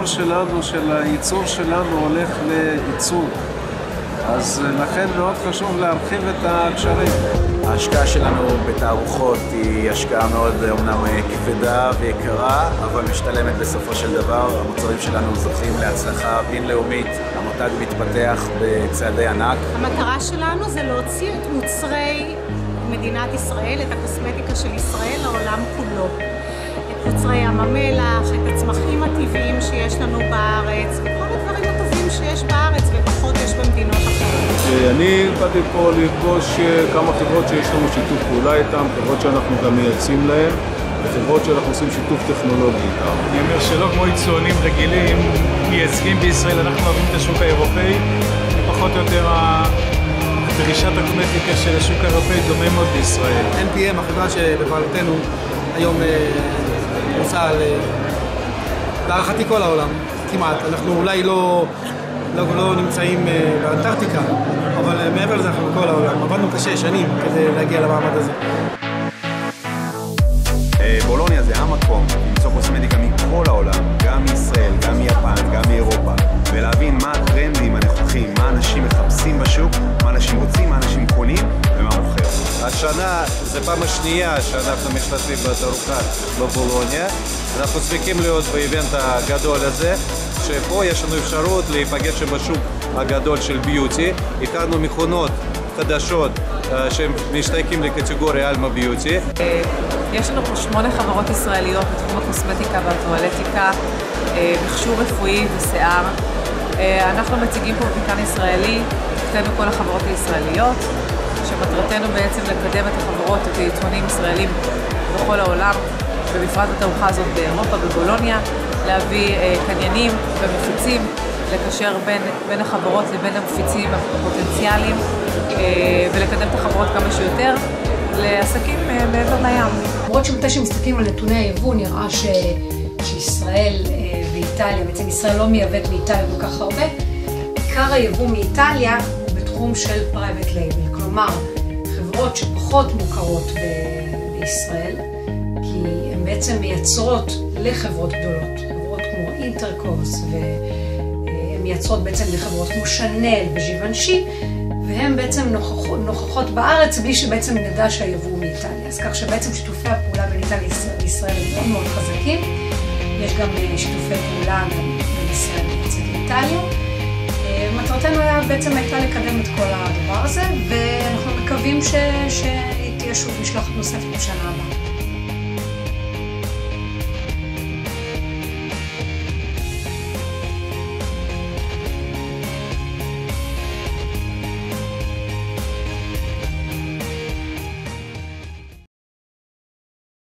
הפועל שלנו, של הייצור שלנו, הולך לייצור. אז לכן מאוד חשוב להרחיב את הקשרים. ההשקעה שלנו בתערוכות היא השקעה מאוד אומנם כבדה ויקרה, אבל משתלמת בסופו של דבר. המוצרים שלנו זוכים להצלחה בינלאומית, המותג מתפתח בצעדי ענק. המטרה שלנו זה להוציא את מוצרי מדינת ישראל, את הקוסמטיקה של ישראל לעולם כולו. את מוצרי ים המלח, את הצמחים הטבעיים שיש לנו בארץ, וכל הדברים הטובים שיש בארץ ופחות יש במדינות אחרות. אני באתי פה לפגוש כמה חברות שיש לנו שיתוף פעולה איתן, חברות שאנחנו גם מייצאים להן, וחברות שאנחנו עושים שיתוף טכנולוגי איתן. אני אומר שלא כמו יצואנים רגילים, מייצגים בישראל, אנחנו אוהבים את השוק האירופאי, פחות או יותר דרישת הקוסמטיקה של השוק האירופאי דומה מאוד בישראל. NPM, החברה שבבעלותנו היום פרוסה להערכתי כל העולם, כמעט. אנחנו אולי לא נמצאים באנטארקטיקה, אבל מעבר לזה אנחנו בכל העולם. עבדנו קשה שנים כדי להגיע למעמד הזה. בולוניה זה המקום למצוא קוסמטיקה מכל העולם, גם מישראל, גם מיפן, גם מאירופה, ולהבין מה הטרנדים הנוכחים, מה אנשים מחפשים בשוק, מה אנשים רוצים, מה אנשים קונים ומה מוכר. השנה זה פעם השנייה שאנחנו משתתפים בתערוכה בבולוניה. אנחנו שמחים להיות באיבנט הגדול הזה, שפה יש לנו אפשרות להיפגש בשוק הגדול של ביוטי. הכנו מכונות חדשות שמשתייכים לקטגוריה אלמה ביוטי. יש לנו פה 8 חברות ישראליות בתחום הקוסמטיקה והטואלטיקה, מכשור רפואי ושיער. אנחנו מציגים פה בביקן ישראלי, כתבנו כל החברות הישראליות, שמטרתנו בעצם לקדם את החברות, את היצואנים ישראלים בכל העולם, ובפרט בתערוכה הזאת באירופה, בבולוניה, להביא קניינים ומפיצים, לקשר בין החברות לבין המפיצים הפוטנציאליים, ולקדם את החברות כמה שיותר לעסקים מעבר לים. למרות שמתי שמסתכלים על נתוני היבוא, נראה שישראל ואיטליה, בעצם ישראל לא מייבאת מאיטליה כל כך הרבה, עיקר היבוא מאיטליה הוא בתחום של פרייבט לייבל, כלומר חברות שפחות מוכרות בישראל, כי הן בעצם מייצרות לחברות גדולות, חברות כמו אינטרקורס, והן מייצרות בעצם לחברות כמו שנל וז'יוונשי, והן בעצם נוכחות בארץ בלי שבעצם נדע שהיבוא מאיטליה. אז כך שבעצם שיתופי הפעולה בין איטליה לישראל הם מאוד מאוד חזקים. יש גם שיתופי פעולה בין ישראל לאיטליה. מטרתנו בעצם הייתה לקדם את כל הדבר הזה, ואנחנו מקווים שתהיה שוב משלחת נוספת בשנה הבאה.